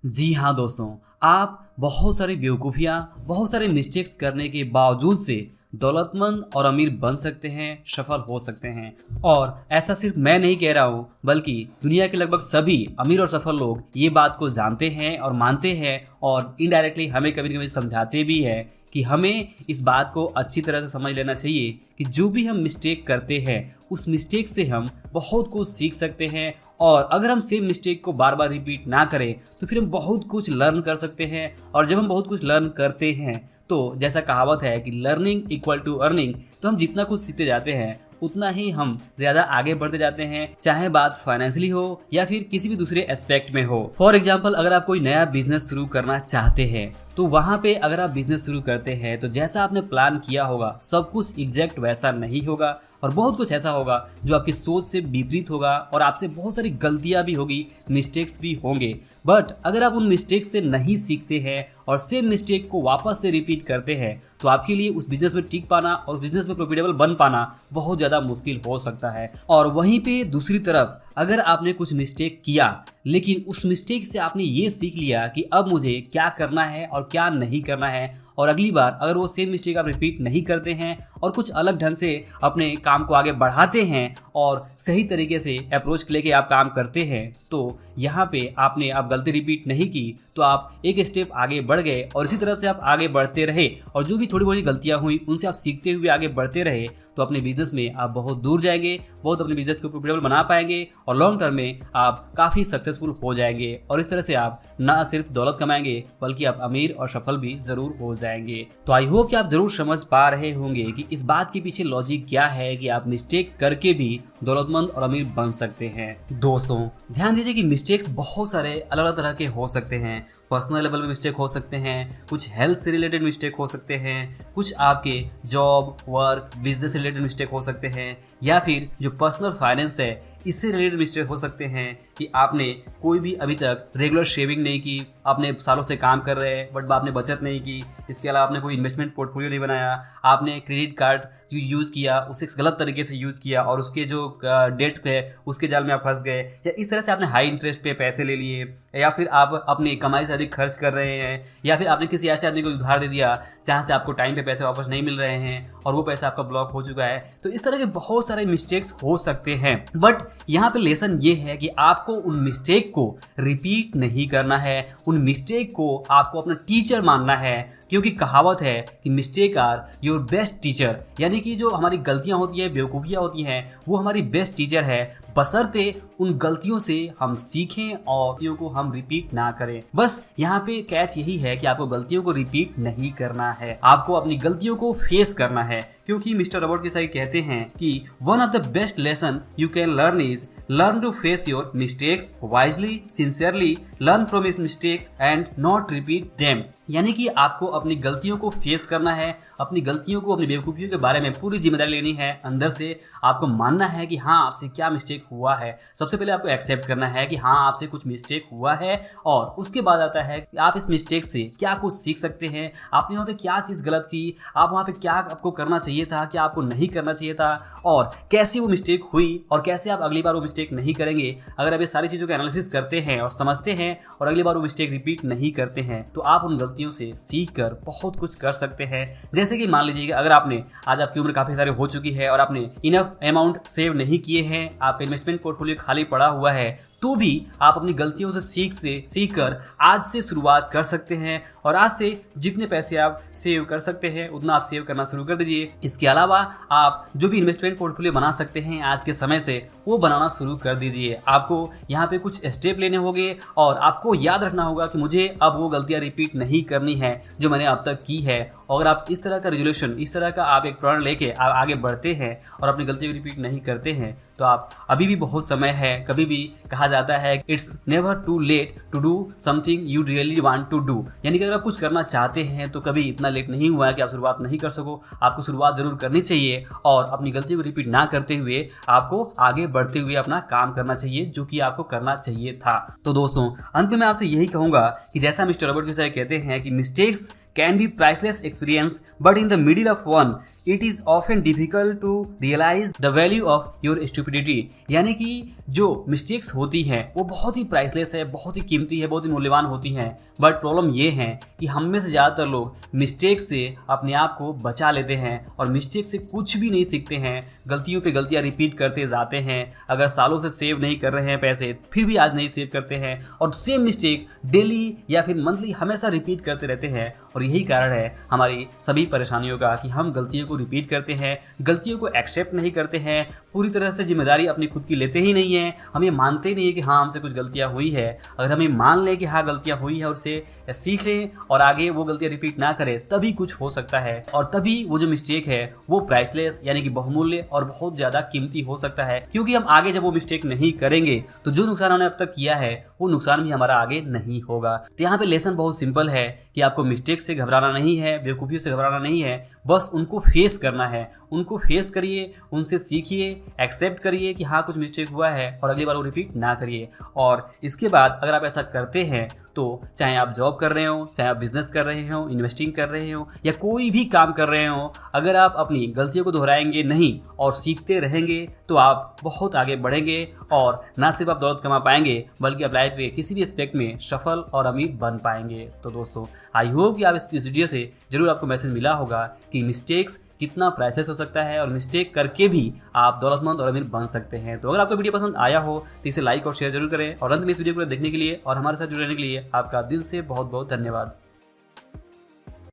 जी हाँ दोस्तों, आप बहुत सारी बेवकूफ़ियाँ, बहुत सारे मिस्टेक्स करने के बावजूद से दौलतमंद और अमीर बन सकते हैं, सफल हो सकते हैं। और ऐसा सिर्फ मैं नहीं कह रहा हूँ, बल्कि दुनिया के लगभग सभी अमीर और सफल लोग ये बात को जानते हैं और मानते हैं और इनडायरेक्टली हमें कभी कभी समझाते भी हैं कि हमें इस बात को अच्छी तरह से समझ लेना चाहिए कि जो भी हम मिस्टेक करते हैं उस मिस्टेक से हम बहुत कुछ सीख सकते हैं। और अगर हम सेम मिस्टेक को बार बार रिपीट ना करें तो फिर हम बहुत कुछ लर्न कर सकते हैं। और जब हम बहुत कुछ लर्न करते हैं तो जैसा कहावत है कि लर्निंग इक्वल टू अर्निंग, तो हम जितना कुछ सीखते जाते हैं उतना ही हम ज़्यादा आगे बढ़ते जाते हैं, चाहे बात फाइनेंशियली हो या फिर किसी भी दूसरे एस्पेक्ट में हो। फॉर एग्जाम्पल, अगर आप कोई नया बिजनेस शुरू करना चाहते हैं तो वहाँ पे अगर आप बिजनेस शुरू करते हैं तो जैसा आपने प्लान किया होगा सब कुछ एग्जैक्ट वैसा नहीं होगा और बहुत कुछ ऐसा होगा जो आपकी सोच से विपरीत होगा और आपसे बहुत सारी गलतियाँ भी होगी, मिस्टेक्स भी होंगे। बट अगर आप उन मिस्टेक से नहीं सीखते हैं और सेम मिस्टेक को वापस से रिपीट करते हैं तो आपके लिए उस बिजनेस में टिक पाना और बिजनेस में प्रॉफिटेबल बन पाना बहुत ज़्यादा मुश्किल हो सकता है। और वहीं पे दूसरी तरफ अगर आपने कुछ मिस्टेक किया लेकिन उस मिस्टेक से आपने ये सीख लिया कि अब मुझे क्या करना है और क्या नहीं करना है, और अगली बार अगर वो सेम मिस्टेक आप रिपीट नहीं करते हैं और कुछ अलग ढंग से अपने काम को आगे बढ़ाते हैं और सही तरीके से अप्रोच लेके आप काम करते हैं, तो यहाँ पे आप गलती रिपीट नहीं की तो आप एक स्टेप आगे बढ़ गए और इसी तरफ से आप आगे बढ़ते रहे और जो भी थोड़ी बहुत गलतियाँ हुई उनसे आप सीखते हुए आगे बढ़ते रहे तो अपने बिजनेस में आप बहुत दूर जाएंगे, बहुत अपने बिजनेस को प्रॉफिटेबल बना पाएंगे और लॉन्ग टर्म में आप काफ़ी सक्सेसफुल हो जाएंगे। और इस तरह से आप ना सिर्फ दौलत कमाएंगे बल्कि आप अमीर और सफल भी जरूर हो जाएंगे। तो आई होप कि आप जरूर समझ पा रहे होंगे कि इस बात के पीछे लॉजिक क्या है कि आप मिस्टेक करके भी दौलतमंद और अमीर बन सकते हैं। दोस्तों ध्यान दीजिए कि मिस्टेक्स बहुत सारे अलग अलग तरह के हो सकते हैं। पर्सनल लेवल में मिस्टेक हो सकते हैं, कुछ हेल्थ से रिलेटेड मिस्टेक हो सकते हैं, कुछ आपके जॉब वर्क बिजनेस से रिलेटेड मिस्टेक हो सकते हैं, या फिर जो पर्सनल फाइनेंस है इससे रिलेटेड मिस्टेक हो सकते हैं कि आपने कोई भी अभी तक रेगुलर शेविंग नहीं की, आपने सालों से काम कर रहे हैं बट आपने बचत नहीं की, इसके अलावा आपने कोई इन्वेस्टमेंट पोर्टफोलियो नहीं बनाया, आपने क्रेडिट कार्ड जो यूज़ किया उसे गलत तरीके से यूज़ किया और उसके जो डेट है उसके जाल में आप फंस गए, या इस तरह से आपने हाई इंटरेस्ट पे पैसे ले लिए, या फिर आप अपनी कमाई से अधिक खर्च कर रहे हैं, या फिर आपने किसी ऐसे आदमी को उधार दे दिया जहाँ से आपको टाइम पे पैसे वापस नहीं मिल रहे हैं और वो पैसा आपका ब्लॉक हो चुका है। तो इस तरह के बहुत सारे मिस्टेक्स हो सकते हैं। बट यहाँ पे लेसन ये है कि आपको उन मिस्टेक को रिपीट नहीं करना है, उन मिस्टेक को आपको अपना टीचर मानना है, क्योंकि कहावत है कि mistake are your best teacher, यानी कि जो हमारी गलतियां होती हैं, बेवकूफ़ियाँ होती हैं, वो हमारी बेस्ट टीचर है, बशर्ते उन गलतियों से हम सीखें और गलतियों को हम रिपीट ना करें। बस यहाँ पे कैच यही है कि आपको गलतियों को रिपीट नहीं करना है, आपको अपनी गलतियों को फेस करना है, क्योंकि मिस्टर रॉबर्ट कियोसाकी कहते हैं कि one of the best lesson you can learn is learn to face your mistakes wisely, sincerely, learn from his mistakes and not repeat them. यानी कि आपको अपनी गलतियों को फेस करना है, अपनी गलतियों को, अपनी बेवकूफ़ियों के बारे में पूरी जिम्मेदारी लेनी है। अंदर से आपको मानना है कि हाँ आपसे क्या मिस्टेक हुआ है। सबसे पहले आपको एक्सेप्ट करना है कि हाँ आपसे कुछ मिस्टेक हुआ है, और उसके बाद आता है कि आप इस मिस्टेक से क्या कुछ सीख सकते हैं, आपने वहाँ पे क्या चीज़ गलत की, आप वहाँ पे क्या आपको करना चाहिए था, क्या आपको नहीं करना चाहिए था, और कैसे वो मिस्टेक हुई और कैसे आप अगली बार वो मिस्टेक नहीं करेंगे। अगर आप ये सारी चीज़ों का एनालिसिस करते हैं और समझते हैं और अगली बार वो मिस्टेक रिपीट नहीं करते हैं तो आप उन गलतियों से सीख कर बहुत कुछ कर सकते हैं। जैसे कि मान लीजिए कि अगर आपने आज आपकी उम्र काफ़ी सारी हो चुकी है और आपने इनफ अमाउंट सेव नहीं किए हैं, आपका इन्वेस्टमेंट पोर्टफोलियो खाली पड़ा हुआ है, तो भी आप अपनी गलतियों से सीख कर आज से शुरुआत कर सकते हैं और आज से जितने पैसे आप सेव कर सकते हैं उतना आप सेव करना शुरू कर दीजिए। इसके अलावा आप जो भी इन्वेस्टमेंट पोर्टफोलियो बना सकते हैं आज के समय से वो बनाना शुरू कर दीजिए। आपको यहाँ पे कुछ स्टेप लेने होंगे और आपको याद रखना होगा कि मुझे अब वो गलतियाँ रिपीट नहीं करनी है जो मैंने अब तक की है। और अगर आप इस तरह का रेजोल्यूशन, इस तरह का आप एक प्रण लेके आप आगे बढ़ते हैं और अपनी गलतियों को रिपीट नहीं करते हैं तो आप अभी भी बहुत समय है। कभी भी कहा जाता है it's never too late to do something you really want to do, यानी कि अगर आप कुछ करना चाहते हैं तो कभी इतना लेट नहीं हुआ है कि आप शुरुआत नहीं कर सको। आपको शुरुआत जरूर करनी चाहिए और अपनी गलती को रिपीट ना करते हुए आपको आगे बढ़ते हुए अपना काम करना चाहिए जो कि आपको करना चाहिए था। तो दोस्तों अंत में मैं आपसे यही कहूंगा कि जैसा मिस्टर रॉबर्ट कियोसाकी कहते हैं कि mistakes can be priceless experience but in the middle of one it is often difficult to realise the value of your stupidity. यानी कि जो मिस्टेक्स होती हैं वो बहुत ही प्राइसलेस है, बहुत ही कीमती है, बहुत ही मूल्यवान होती हैं। बट प्रॉब्लम ये है कि हम में से ज़्यादातर लोग मिस्टेक से अपने आप को बचा लेते हैं और मिस्टेक से कुछ भी नहीं सीखते हैं, गलतियों पे गलतियां रिपीट करते जाते हैं। अगर सालों से सेव नहीं कर रहे हैं पैसे, फिर भी आज नहीं सेव करते हैं और सेम मिस्टेक डेली या फिर मंथली हमेशा रिपीट करते रहते हैं। और यही कारण है हमारी सभी परेशानियों का कि हम गलतियों को रिपीट करते हैं, गलतियों को एक्सेप्ट नहीं करते हैं, पूरी तरह से जिम्मेदारी अपनी खुद की लेते ही नहीं है। हम ये मानते ही नहीं है कि हाँ हमसे कुछ गलतियाँ हुई है। अगर हम ये मान लें कि हाँ गलतियाँ हुई है और उसे सीख लें और आगे वो गलतियाँ रिपीट ना करें, तभी कुछ हो सकता है। और तभी वो जो मिस्टेक है वो प्राइसलेस यानी कि बहुमूल्य और बहुत ज़्यादा कीमती हो सकता है, क्योंकि हम आगे जब वो मिस्टेक नहीं करेंगे तो जो नुकसान हमने अब तक किया है वो नुकसान भी हमारा आगे नहीं होगा। तो यहाँ पे लेसन बहुत सिंपल है कि आपको मिस्टेक से घबराना नहीं है, बेवकूफ़ियों से घबराना नहीं है, बस उनको फेस करना है। उनको फेस करिए, उनसे सीखिए, एक्सेप्ट करिए कि हाँ कुछ मिस्टेक हुआ है और अगली बार वो रिपीट ना करिए। और इसके बाद अगर आप ऐसा करते हैं तो चाहे आप जॉब कर रहे हो, चाहे आप बिजनेस कर रहे हो, इन्वेस्टिंग कर रहे हो या कोई भी काम कर रहे हो, अगर आप अपनी गलतियों को दोहराएंगे नहीं और सीखते रहेंगे तो आप बहुत आगे बढ़ेंगे और ना सिर्फ आप दौलत कमा पाएंगे बल्कि आप लाइफ में किसी भी एस्पेक्ट में सफल और अमीर बन पाएंगे। तो दोस्तों आई होप कि आप इस वीडियो से जरूर आपको मैसेज मिला होगा कि मिस्टेक्स कितना प्राइसलेस हो सकता है और मिस्टेक करके भी आप दौलतमंद और अमीर बन सकते हैं। तो अगर आपको वीडियो पसंद आया हो तो इसे लाइक और शेयर जरूर करें और अंत में इस वीडियो को देखने के लिए और हमारे साथ जुड़े रहने के लिए आपका दिल से बहुत बहुत धन्यवाद।